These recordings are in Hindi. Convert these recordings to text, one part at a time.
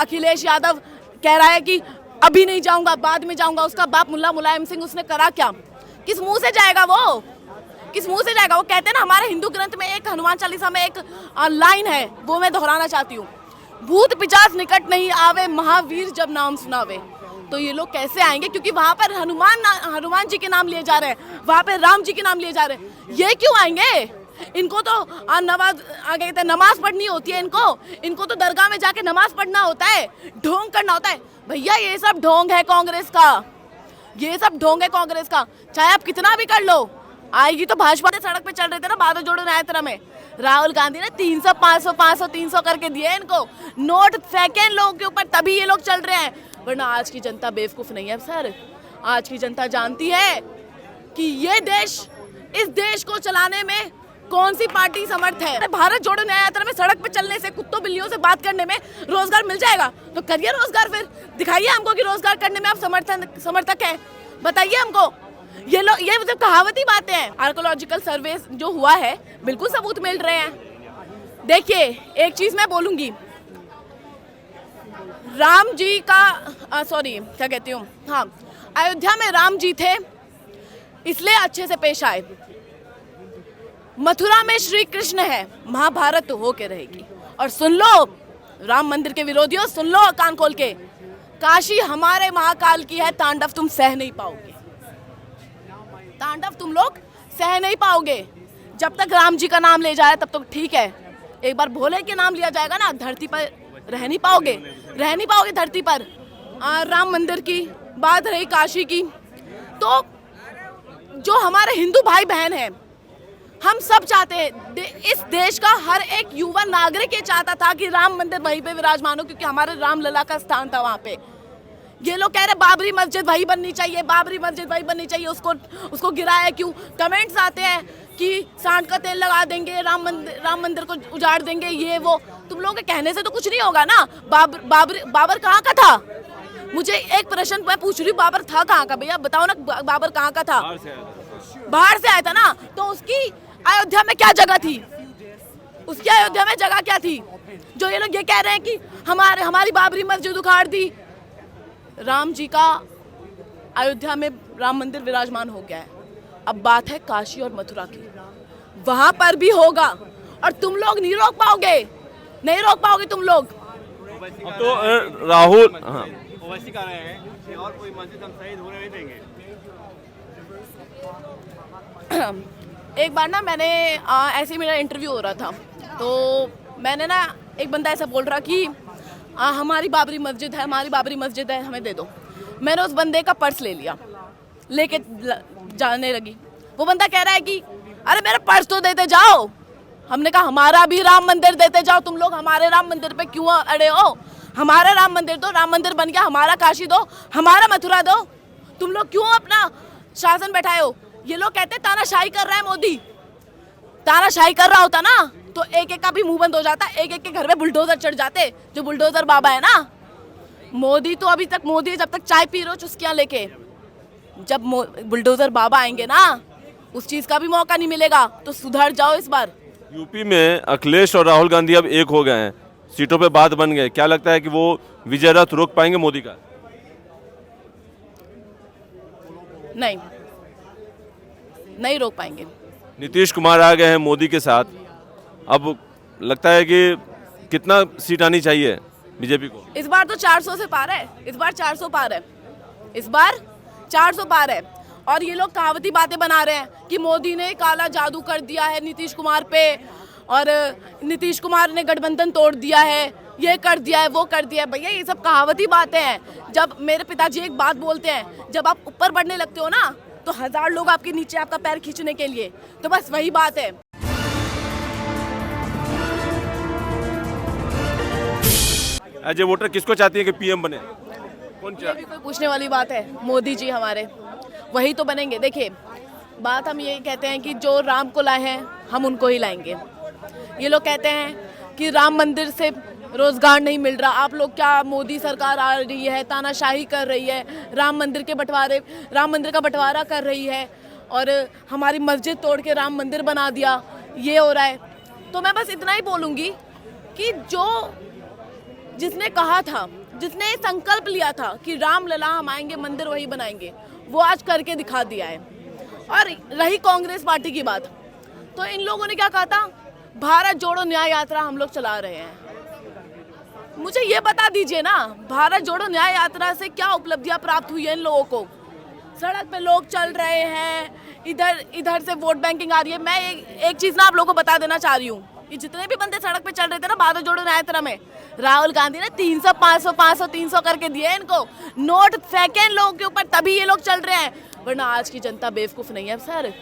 अखिलेश यादव कह रहा है कि अभी नहीं जाऊंगा, बाद में जाऊंगा। उसका बाप मुल्ला मुलायम सिंह, उसने करा क्या? किस मुंह से जाएगा वो? किस मुंह से जाएगा वो? कहते हैं ना, हमारे हिंदू ग्रंथ में एक हनुमान चालीसा में एक लाइन है, वो मैं दोहराना चाहती हूँ, भूत पिशाच निकट नहीं आवे, महावीर जब नाम सुनावे। तो ये लोग कैसे आएंगे? क्योंकि वहां पर हनुमान जी के नाम लिए जा रहे हैं, वहां पर राम जी के नाम लिए जा रहे हैं। ये क्यों आएंगे? इनको तो नमाज पढ़नी होती है, इनको तो दरगाह में जाके नमाज पढ़ना होता है, ढोंग करना होता है। भैया ये सब ढोंग है कांग्रेस का, ये सब ढोंग है कांग्रेस का। चाहे आप कितना भी कर लो, आएगी तो भाजपा के। सड़क पे चल रहे थे ना बादल जोड़ो न्याय तरह में, राहुल गांधी ने 300 500 500 300 करके दिए इनको, नोट फेंके इन लोगों के ऊपर, तभी ये लोग चल रहे हैं। वरना आज की जनता बेवकूफ नहीं है सर। आज की जनता जानती है कि ये देश, इस देश को चलाने में कौन सी पार्टी समर्थ है। भारत जोड़ो न्याय यात्रा में सड़क पे चलने से, कुत्तों बिल्लियों से बात करने में रोजगार मिल जाएगा तो करिए रोजगार, फिर दिखाइए हमको कि रोजगार करने में आप समर्थक है, बताइए हमको। ये मतलब कहावती बातें हैं। आर्कोलॉजिकल सर्वे जो हुआ है, बिल्कुल सबूत मिल रहे हैं। देखिए एक चीज मैं बोलूंगी, राम जी का क्या कहती हूँ, हाँ, अयोध्या में राम जी थे इसलिए अच्छे से पेश आए। मथुरा में श्री कृष्ण है, महाभारत तो होके रहेगी। और सुन लो राम मंदिर के विरोधियों, सुन लो कान खोल के, काशी हमारे महाकाल की है, तांडव तुम सह नहीं पाओगे, तांडव तुम लोग सह नहीं पाओगे। जब तक राम जी का नाम ले जाए तब तक ठीक है, एक बार भोले के नाम लिया जाएगा ना, धरती पर रह नहीं पाओगे धरती पर। राम मंदिर की बात रही, काशी की, तो जो हमारे हिंदू भाई बहन हैं, हम सब चाहते हैं, इस देश का हर एक युवा नागरिक ये चाहता था कि राम मंदिर वहीं पे विराजमान हो, क्योंकि हमारे राम लला का स्थान था वहाँ पे। ये लोग कह रहे बाबरी मस्जिद वही बननी चाहिए, बाबरी मस्जिद वही बननी चाहिए, उसको गिराया क्यों? कमेंट्स आते हैं कि सांड का तेल लगा देंगे, राम मंदिर को उजाड़ देंगे, ये वो। तुम लोगों के कहने से तो कुछ नहीं होगा ना। बाबर कहाँ का था? मुझे एक प्रश्न मैं पूछ रही हूँ, बाबर था कहाँ का? भैया बताओ ना, बाबर कहाँ का था? बाहर से आया था ना, तो उसकी अयोध्या में क्या जगह थी? उसकी अयोध्या में जगह क्या थी? जो ये लोग ये कह रहे हैं कि हमारी बाबरी मस्जिद उखाड़ दी। राम जी का अयोध्या में राम मंदिर विराजमान हो गया है, अब बात है काशी और मथुरा की, वहां पर भी होगा और तुम लोग नहीं रोक पाओगे तुम लोग। अब तो राहुल ओवैसी कह रहे हैं कि और कोई मस्जिद हम शहीद होने नहीं देंगे। एक बार ना मैंने ऐसे ही मेरा इंटरव्यू हो रहा था, तो मैंने ना, एक बंदा ऐसा बोल रहा कि हमारी बाबरी मस्जिद है, हमें दे दो। मैंने उस बंदे का पर्स ले लिया, लेके जाने लगी। वो बंदा कह रहा है कि अरे मेरा पर्स तो देते जाओ। हमने कहा हमारा भी राम मंदिर देते जाओ, तुम लोग हमारे राम मंदिर पे क्यों अड़े हो? हमारा राम मंदिर दो, राम मंदिर बन गया, हमारा काशी दो, हमारा मथुरा दो। तुम लोग क्यों अपना शासन बैठाए हो? ये लोग कहते हैं तानाशाही कर रहा है मोदी। तानाशाही कर रहा होता ना तो एक एक का भी मुंह बंद हो जाता, एक एक के घर में बुलडोजर चढ़ जाते, जो बुलडोजर बाबा है ना। मोदी तो अभी तक जब तक चाय पी रहे हो चुस्कियां लेके, जब बुलडोजर बाबा आएंगे ना, उस चीज का भी मौका नहीं मिलेगा, तो सुधर जाओ इस बार। यूपी में अखिलेश और राहुल गांधी अब एक हो गए हैं, सीटों पे बात बन गए। क्या लगता है कि वो विजय रथ रोक पाएंगे मोदी का? नहीं रोक पाएंगे। नीतीश कुमार आ गए हैं मोदी के साथ, अब लगता है कि कितना सीट आनी चाहिए बीजेपी को? इस बार तो 400 से पार है, इस बार 400 पार है। और ये लोग कहावती बातें बना रहे हैं कि मोदी ने काला जादू कर दिया है नीतीश कुमार पे, और नीतीश कुमार ने गठबंधन तोड़ दिया है, ये कर दिया है, वो कर दिया है। भैया ये सब कहावती बातें हैं। जब मेरे पिताजी एक बात बोलते हैं, जब आप ऊपर बढ़ने लगते हो ना, तो 1000 लोग आपके नीचे आपका पैर खींचने के लिए, तो बस वही बात है। एज ए वोटर किसको चाहती है कि पीएम बने? कौन ये भी कोई पूछने वाली बात है? मोदी जी हमारे, वही तो बनेंगे। देखिए बात हम ये कहते हैं कि जो राम को लाए हैं हम उनको ही लाएंगे। ये लोग कहते हैं कि राम मंदिर से रोजगार नहीं मिल रहा, आप लोग क्या, मोदी सरकार आ रही है, तानाशाही कर रही है, राम मंदिर का बंटवारा कर रही है, और हमारी मस्जिद तोड़ के राम मंदिर बना दिया, ये हो रहा है। तो मैं बस इतना ही बोलूँगी कि जो जिसने कहा था, जिसने ये संकल्प लिया था कि राम लला हम आएंगे, मंदिर वही बनाएंगे, वो आज करके दिखा दिया है। और रही कांग्रेस पार्टी की बात, तो इन लोगों ने क्या कहा था, भारत जोड़ो न्याय यात्रा हम लोग चला रहे हैं। मुझे ये बता दीजिए ना, भारत जोड़ो न्याय यात्रा से क्या उपलब्धियां प्राप्त हुई है इन लोगों को? सड़क पे लोग चल रहे हैं, इधर से वोट बैंकिंग आ रही है। मैं एक चीज ना आप लोगों को बता देना चाह रही हूँ कि जितने भी बंदे सड़क पे चल रहे थे ना भारत जोड़ो न्याय यात्रा में, राहुल गांधी ने 300 500 500 300 करके दिए इनको, नोट फेंके इन लोगों के ऊपर, तभी ये लोग चल रहे हैं। वरना आज की जनता बेवकूफ नहीं है सर।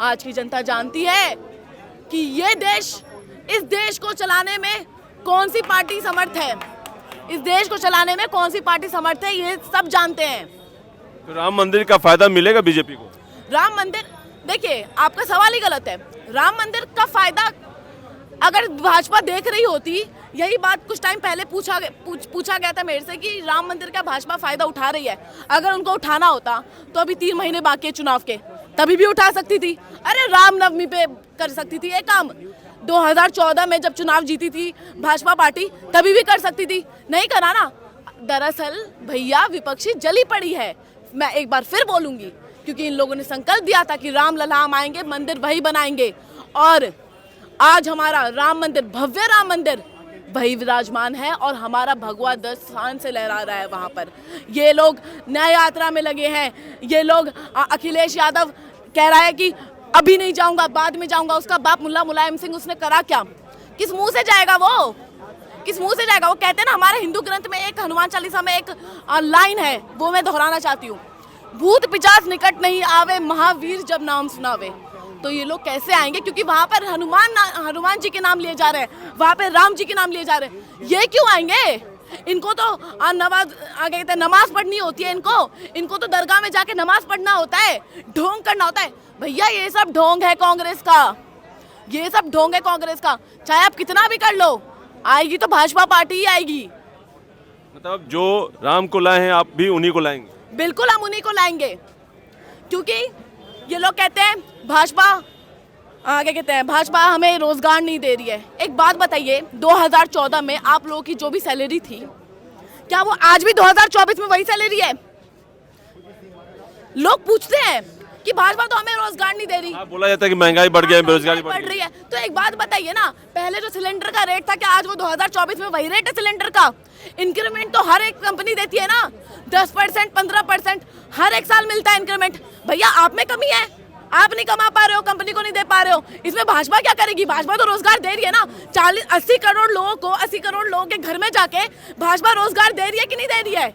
आज की जनता जानती है कि ये देश, इस देश को चलाने में कौन सी पार्टी समर्थ है, इस देश को चलाने में कौन सी पार्टी समर्थ है, ये सब जानते हैं। तो राम मंदिर का फायदा मिलेगा बीजेपी को? राम मंदिर, देखिए आपका सवाल ही गलत है। राम मंदिर का फायदा अगर भाजपा देख रही होती, यही बात कुछ टाइम पहले पूछा गया था मेरे से कि राम मंदिर का भाजपा फायदा उठा रही है। अगर उनको उठाना होता तो अभी 3 महीने बाकी है चुनाव के, तभी भी उठा सकती थी। अरे रामनवमी पे कर सकती थी ये काम, 2014 में जब चुनाव जीती थी भाजपा पार्टी, तभी भी कर सकती थी, नहीं करा ना। दरअसल भैया विपक्षी जली पड़ी है। मैं एक बार फिर बोलूंगी, क्योंकि इन लोगों ने संकल्प दिया था कि राम लला हम आएंगे, मंदिर वही बनाएंगे, और आज हमारा राम मंदिर, भव्य राम मंदिर वही विराजमान है और हमारा भगवा ध्वज शान से लहरा रहा है वहाँ पर। ये लोग न्याय यात्रा में लगे हैं। ये लोग, अखिलेश यादव कह रहा है कि अभी नहीं जाऊंगा, बाद में जाऊंगा। उसका बाप मुल्ला मुलायम सिंह, उसने करा क्या? किस मुंह से जाएगा वो? किस मुंह से जाएगा? वो कहते हैं ना, हमारे हिंदू ग्रंथ में एक हनुमान चालीसा में एक लाइन है, वो मैं दोहराना चाहती हूँ, भूत पिशाच निकट नहीं आवे, महावीर जब नाम सुनावे। तो ये लोग कैसे आएंगे? क्योंकि वहां पर हनुमान जी के नाम लिए जा रहे हैं, वहां पर राम जी के नाम लिए जा रहे हैं। ये क्यों आएंगे? इनको तो आगे कहते हैं नमाज पढ़नी होती है, इनको तो दरगाह में जाके नमाज पढ़ना होता है, ढोंग करना होता है। भैया ये सब ढोंग है कांग्रेस का, ये सब ढोंग है कांग्रेस का। चाहे आप कितना भी कर लो, आएगी तो भाजपा पार्टी ही आएगी। मतलब जो राम को लाए हैं आप भी उन्हीं को लाएंगे? बिल्कुल हम उन्हीं को लाएंगे, क्योंकि ये लोग कहते हैं भाजपा, क्या कहते हैं, भाजपा हमें रोजगार नहीं दे रही है। एक बात बताइए, 2014 में आप लोगों की जो भी सैलरी थी, क्या वो आज भी 2024 में वही सैलरी है? लोग पूछते हैं कि भाजपा तो हमें रोजगार नहीं दे रही। बोला जाता है कि महंगाई बढ़ गई है, बेरोजगारी बढ़ रही है। तो एक बात बताइए ना, पहले जो सिलेंडर का रेट था, क्या आज वो 2024 में वही रेट है सिलेंडर का? इंक्रीमेंट तो हर एक कंपनी देती है ना, 10% 15% हर एक साल मिलता है इंक्रीमेंट। भैया आप में कमी है, आप नहीं कमा पा रहे हो, कंपनी को नहीं दे पा रहे हो, इसमें भाजपा क्या करेगी? भाजपा तो रोजगार दे रही है ना। 80 करोड़ लोगों को, 80 करोड़ लोगों के घर में जाके भाजपा रोजगार दे रही है कि नहीं दे रही है?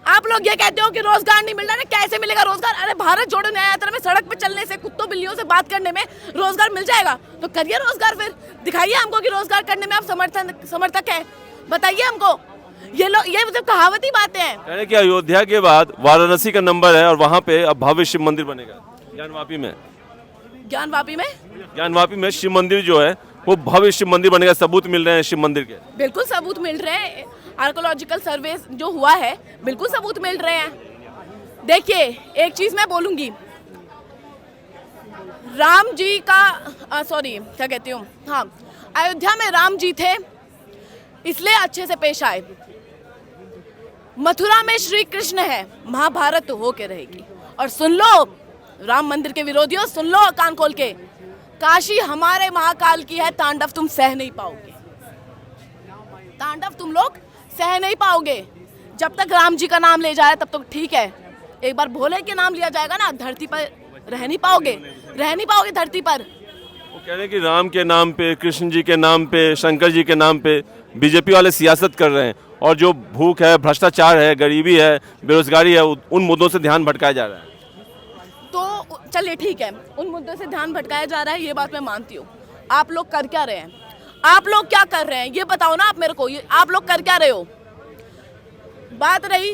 आप लोग ये कहते हो कि रोजगार नहीं मिल रहा है, कैसे मिलेगा रोजगार? अरे भारत जोड़ो न्याय यात्रा में सड़क पे चलने से, कुत्तों बिल्लियों से बात करने में रोजगार मिल जाएगा? तो करिए रोजगार, फिर दिखाइए हमको कि रोजगार करने में आप समर्थक है, बताइए हमको। ये मतलब कहावती बातें हैं। कहने कि अयोध्या के बाद वाराणसी का नंबर है और वहाँ पे अब भव्य शिव मंदिर बनेगा ज्ञानवापी में। ज्ञानवापी में शिव मंदिर जो है वो भव्य शिव मंदिर बनेगा। सबूत मिल रहे हैं शिव मंदिर के? बिल्कुल सबूत मिल रहे हैं, आर्कोलॉजिकल सर्वे जो हुआ है, बिल्कुल सबूत मिल रहे हैं। देखिए एक चीज मैं बोलूंगी, राम जी का क्या कहती हूँ, हाँ, अयोध्या में राम जी थे इसलिए अच्छे से पेश आए। मथुरा में श्री कृष्ण है, महाभारत तो होके रहेगी। और सुन लो राम मंदिर के विरोधियों, सुन लो कान खोल के, काशी हमारे महाकाल की है, तांडव तुम सह नहीं पाओगे, तांडव तुम लोग सह नहीं पाओगे। जब तक राम जी का नाम ले जाए तब तक ठीक है, एक बार भोले के नाम लिया जाएगा ना, धरती पर रह नहीं पाओगे धरती पर। वो कह रहे हैं कि राम के नाम पे, कृष्ण जी के नाम पे, शंकर जी के नाम पे बीजेपी वाले सियासत कर रहे हैं, और जो भूख है, भ्रष्टाचार है, गरीबी है, बेरोजगारी है, उन मुद्दों से ध्यान भटकाया जा रहा है। तो चलिए ठीक है, उन मुद्दों से ध्यान भटकाया जा रहा है, ये बात मैं मानती हूँ। आप लोग कर क्या रहे हैं? आप लोग क्या कर रहे हैं ये बताओ ना आप मेरे को, ये आप लोग कर क्या रहे हो? बात रही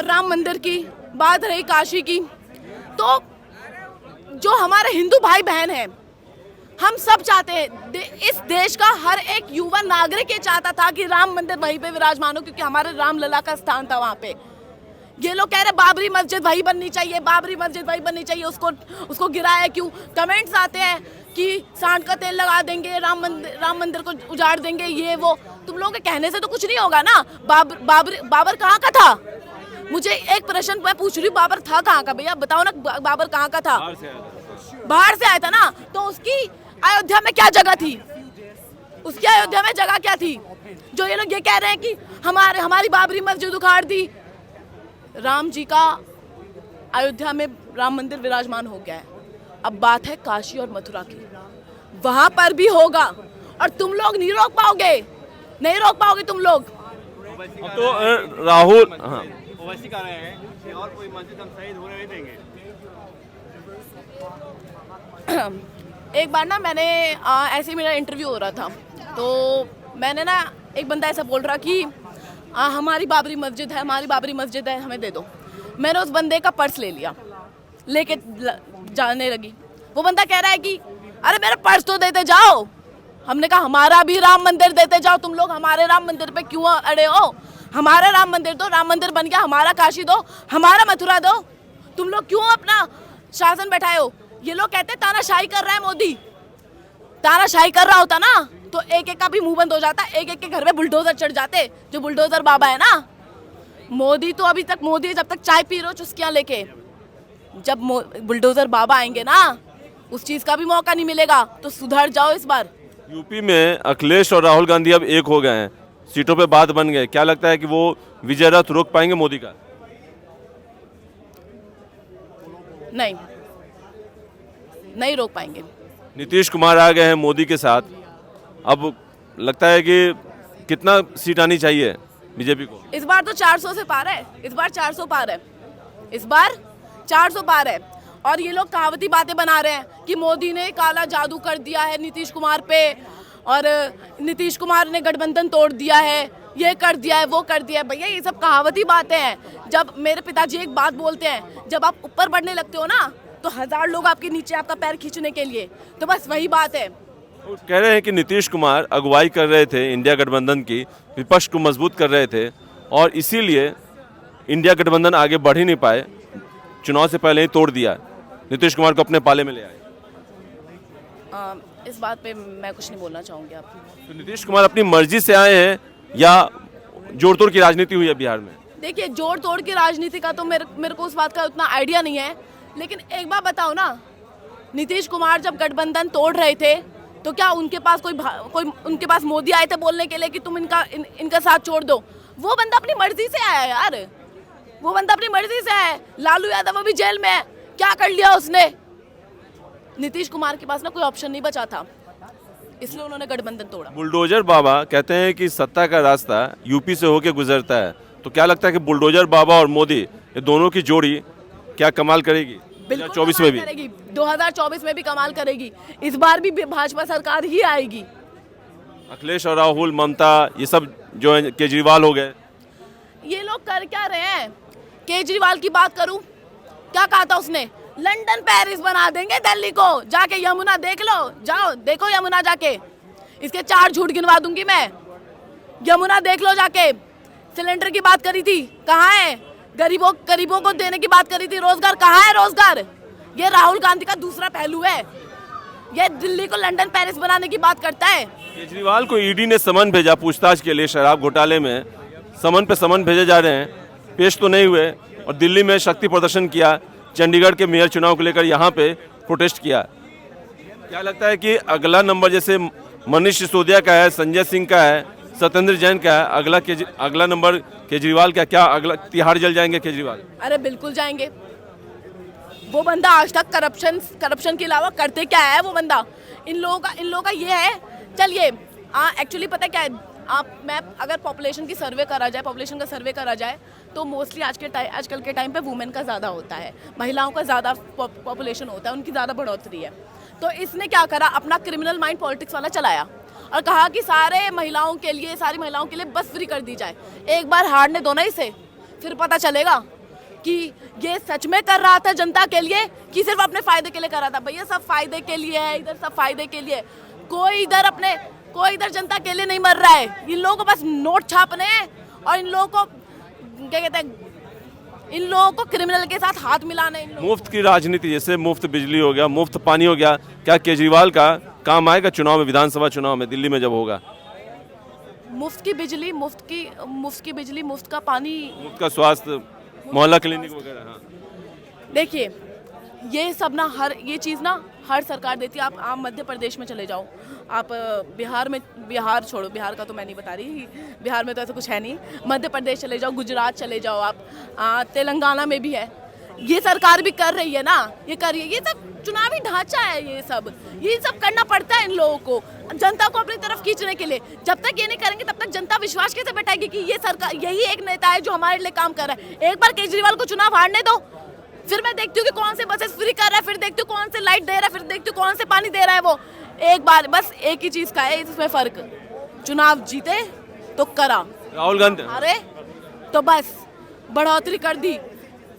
राम मंदिर की, बात रही काशी की, तो जो हमारे हिंदू भाई बहन हैं, हम सब चाहते हैं, इस देश का हर एक युवा नागरिक ये चाहता था कि राम मंदिर वहीं पे विराजमान हो, क्योंकि हमारे राम लला का स्थान था वहाँ पे। ये लोग कह रहे बाबरी मस्जिद वही बननी चाहिए, बाबरी मस्जिद वही बननी चाहिए, उसको गिराया क्यों? कमेंट्स आते हैं कि सांड का तेल लगा देंगे, राम मंदिर को उजाड़ देंगे, ये वो। तुम लोगों के कहने से तो कुछ नहीं होगा ना। बाबर कहाँ का था? मुझे एक प्रश्न मैं पूछ रही हूँ, बाबर था कहाँ का? भैया बताओ ना, बाबर कहाँ का था? बाहर से आया था ना, तो उसकी अयोध्या में क्या जगह थी? उसकी अयोध्या में जगह क्या थी? जो ये लोग ये कह रहे हैं कि हमारी बाबरी मस्जिद उखाड़ दी। राम जी का अयोध्या में राम मंदिर विराजमान हो गया है, अब बात है काशी और मथुरा की, वहां पर भी होगा और तुम लोग नहीं रोक पाओगे, नहीं रोक पाओगे तुम लोग। तो राहुल, हाँ, ओवैसी कह रहे हैं कि और कोई मस्जिद हम शहीद होने नहीं देंगे। एक बार ना मैंने ऐसे ही मेरा इंटरव्यू हो रहा था, तो मैंने ना एक बंदा ऐसा बोल रहा कि हमारी बाबरी मस्जिद है, हमारी बाबरी मस्जिद है, हमें दे दो। मैंने उस बंदे का पर्स ले लिया, लेके जाने लगी। वो बंदा कह रहा है कि अरे मेरा पर्स तो देते जाओ। हमने कहा हमारा भी राम मंदिर देते जाओ, तुम लोग हमारे राम मंदिर पे क्यों अड़े हो? हमारा राम मंदिर दो, राम मंदिर बन गया, हमारा काशी दो, हमारा मथुरा दो, तुम लोग क्यों अपना शासन बैठाए हो? ये लोग कहते हैं तानाशाही कर रहा है मोदी। तानाशाही कर रहा होता ना तो एक एक का भी मुंह बंद हो जाता, एक एक के घर में बुलडोजर चढ़ जाते, जो बुलडोजर बाबा है ना। मोदी तो अभी तक मोदी जब तक चाय पी रहे हो चुस्कियां लेके, जब बुलडोजर बाबा आएंगे ना उस चीज का भी मौका नहीं मिलेगा, तो सुधर जाओ इस बार। यूपी में अखिलेश और राहुल गांधी अब एक हो गए हैं, सीटों पे बात बन गए। क्या लगता है कि वो विजय रथ रोक पाएंगे मोदी का? नहीं, नहीं रोक पाएंगे। नीतीश कुमार आ गए हैं मोदी के साथ, अब लगता है कि कितना सीट आनी चाहिए बीजेपी को? इस बार तो 400 से पार है, इस बार 400 पार है, इस बार 400 पार है। और ये लोग कहावती बातें बना रहे हैं कि मोदी ने काला जादू कर दिया है नीतीश कुमार पे, और नीतीश कुमार ने गठबंधन तोड़ दिया है, ये कर दिया है, वो कर दिया है। भैया ये सब कहावती बातें हैं। जब मेरे पिताजी एक बात बोलते हैं, जब आप ऊपर बढ़ने लगते हो ना तो 1000 लोग आपके नीचे आपका पैर खींचने के लिए, तो बस वही बात है। कह रहे हैं कि नीतीश कुमार अगुवाई कर रहे थे इंडिया गठबंधन की, विपक्ष को मजबूत कर रहे थे और इसीलिए इंडिया गठबंधन आगे बढ़ ही नहीं पाए, चुनाव से पहले ही तोड़ दिया, नीतीश कुमार को अपने पाले में ले आए। इस बात पे मैं कुछ नहीं बोलना चाहूँगी आपको। तो नीतीश कुमार अपनी मर्जी से आए हैं या जोड़ तोड़ की राजनीति हुई है बिहार में? देखिए जोड़ तोड़ की राजनीति का तो मेरे को उस बात का उतना आइडिया नहीं है, लेकिन एक बात बताओ ना, नीतीश कुमार जब गठबंधन तोड़ रहे थे तो क्या उनके पास कोई उनके पास मोदी आए थे बोलने के लिए कि तुम इनका साथ छोड़ दो? वो बंदा अपनी मर्जी से आया यार, वो बंदा अपनी मर्जी से आया। लालू यादव अभी जेल में है, क्या कर लिया उसने? नीतीश कुमार के पास ना कोई ऑप्शन नहीं बचा था, इसलिए उन्होंने गठबंधन तोड़ा। बुलडोजर बाबा कहते हैं कि सत्ता का रास्ता यूपी से होके गुजरता है, तो क्या लगता है कि बुलडोजर बाबा और मोदी ये दोनों की जोड़ी क्या कमाल करेगी 2024 में भी? करेगी, 2024 में भी कमाल करेगी। इस बार भी भाजपा सरकार ही आएगी। अखिलेश और राहुल, ममता, ये सब जो है, केजरीवाल हो गए, ये लोग कर क्या रहे हैं? केजरीवाल की बात करूं, क्या कहा था उसने? लंदन पेरिस बना देंगे दिल्ली को, जाके यमुना देख लो, जाओ देखो यमुना जाके। इसके 4 झूठ गिनवा दूंगी मैं, यमुना देख लो जाके। सिलेंडर की बात करी थी, कहाँ है? गरीबों को देने की बात करी थी, रोजगार कहाँ है? रोजगार ये राहुल गांधी का दूसरा पहलू है, ये दिल्ली को लंदन पेरिस बनाने की बात करता है। केजरीवाल को ईडी ने समन भेजा पूछताछ के लिए, शराब घोटाले में समन पे समन भेजे जा रहे हैं, पेश तो नहीं हुए। और दिल्ली में शक्ति प्रदर्शन किया, चंडीगढ़ के मेयर चुनाव को लेकर यहाँ पे प्रोटेस्ट किया। क्या लगता है कि अगला नंबर जैसे मनीष सिसोदिया का है, संजय सिंह का है, सत्येंद्र जैन का है, अगला नंबर केजरीवाल का? क्या अगला तिहाड़ जल जाएंगे केजरीवाल? अरे बिल्कुल जाएंगे। वो बंदा आज तक करप्शन के अलावा करते क्या है वो बंदा? इन लोगों का ये है। चलिए एक्चुअली पता क्या है, मैं अगर पॉपुलेशन का सर्वे करा जाए तो मोस्टली आजकल के टाइम पे वुमेन का ज़्यादा होता है, महिलाओं का ज़्यादा पॉपुलेशन होता है, उनकी ज़्यादा बढ़ोतरी है। तो इसने क्या करा, अपना क्रिमिनल माइंड पॉलिटिक्स वाला चलाया और कहा कि सारी महिलाओं के लिए बस फ्री कर दी जाए। एक बार हारने दो ना इसे, फिर पता चलेगा कि ये सच में कर रहा था जनता के लिए कि सिर्फ अपने फायदे के लिए कर रहा था। भैया सब फायदे के लिए है, इधर सब फायदे के लिए, कोई इधर जनता के लिए नहीं मर रहा है। इन लोगों को बस नोट छापने हैं और इन लोगों को क्या कहते हैं, इन लोगों को क्रिमिनल के साथ हाथ मिलाना है। मुफ्त की राजनीति, जैसे मुफ्त बिजली हो गया, मुफ्त पानी हो गया, क्या केजरीवाल का काम आएगा चुनाव में, विधानसभा चुनाव में दिल्ली में जब होगा? मुफ्त की बिजली, मुफ्त का पानी। मुफ्त का स्वास्थ्य, मोहल्ला क्लिनिक वगैरह। हाँ, देखिए ये सब ना ये चीज़ ना हर सरकार देती है। आप मध्य प्रदेश में चले जाओ, आप बिहार छोड़ो, बिहार का तो मैं नहीं बता रही, बिहार में तो ऐसा कुछ है नहीं। मध्य प्रदेश चले जाओ, गुजरात चले जाओ आप, तेलंगाना में भी है। ये सरकार भी कर रही है ना, ये कर रही है। ये सब चुनावी ढांचा है, ये सब करना पड़ता है इन लोगों को, जनता को अपनी तरफ खींचने के लिए। जब तक ये नहीं करेंगे तब तक जनता विश्वास कैसे बैठाएगी कि ये सरकार, यही एक नेता है जो हमारे लिए काम कर रहा है। एक बार केजरीवाल को चुनाव हारने दो, फिर मैं देखती हूँ कि कौन से बसेस फ्री कर रहा है, फिर देखती हूँ कौन से लाइट दे रहा है, फिर देखती हूँ कौन से पानी दे रहा है। वो एक बार बस एक ही चीज का है इसमें फर्क, चुनाव जीते तो करा, राहुल गांधी। अरे तो बस बढ़ोतरी कर दी,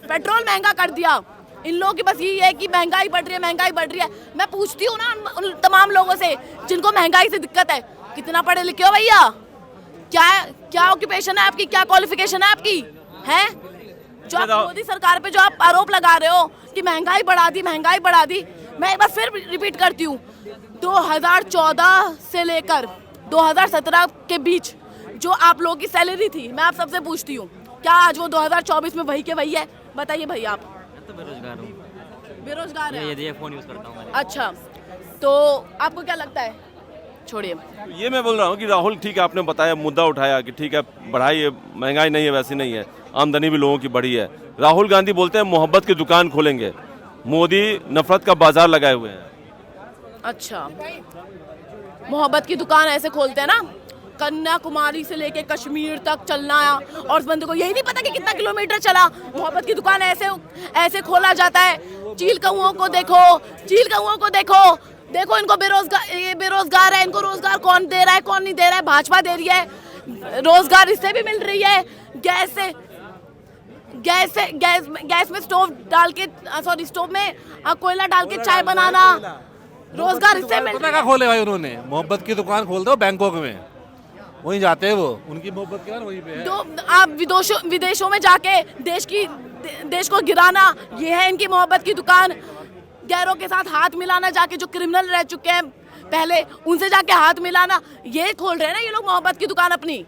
पेट्रोल महंगा कर दिया। इन लोगों की बस यही है कि महंगाई बढ़ रही है। मैं पूछती हूँ ना उन तमाम लोगों से जिनको महंगाई से दिक्कत है, कितना पढ़े लिखे हो भैया, क्या ऑक्यूपेशन है आपकी, क्या क्वालिफिकेशन है आपकी, है? जो आप मोदी सरकार पे जो आप आरोप लगा रहे हो कि महंगाई बढ़ा दी, मैं एक बार फिर रिपीट करती हूँ, 2014 से लेकर 2017 के बीच जो आप लोगों की सैलरी थी, मैं आप सबसे पूछती हूँ, क्या आज वो 2024 में वही के वही है? बताइए भाई आप। तो बेरोजगार हूँ, बेरोजगार है? ये फ़ोन यूज़ करता हूँ मैं। अच्छा, तो आपको क्या लगता है? छोड़िए, ये मैं बोल रहा हूँ कि राहुल, ठीक है, आपने बताया, मुद्दा उठाया कि ठीक है बढ़ाई है, महंगाई नहीं है, वैसी नहीं है, आमदनी भी लोगों की बढ़ी है। राहुल गांधी बोलते हैं मोहब्बत की दुकान खोलेंगे, मोदी नफरत का बाजार लगाए हुए हैं। अच्छा, मोहब्बत की दुकान ऐसे खोलते हैं ना, कन्याकुमारी से लेके कश्मीर तक चलना, और उस बंदे को यही नहीं पता कि कितना किलोमीटर चला। मोहब्बत की दुकान ऐसे खोला जाता है। चील कौओं को देखो, देखो इनको बेरोजगार है, इनको रोजगार कौन दे रहा है, कौन नहीं दे रहा है? भाजपा दे रही है रोजगार, इससे भी मिल रही है। गैस में स्टोव में कोयला डाल के चाय बनाना, रोजगार इससे मिल रहा है। खोले भाई उन्होंने मोहब्बत की दुकान खोल दो बैंकॉक में, वहीं जाते हैं वो, उनकी मोहब्बत की वहीं पे है। आप विदेशों में जाके देश को गिराना, ये है इनकी मोहब्बत की दुकान। गैरों के साथ हाथ मिलाना, जाके जो क्रिमिनल रह चुके हैं पहले उनसे जाके हाथ मिलाना, ये खोल रहे हैं ना ये लोग मोहब्बत की दुकान अपनी।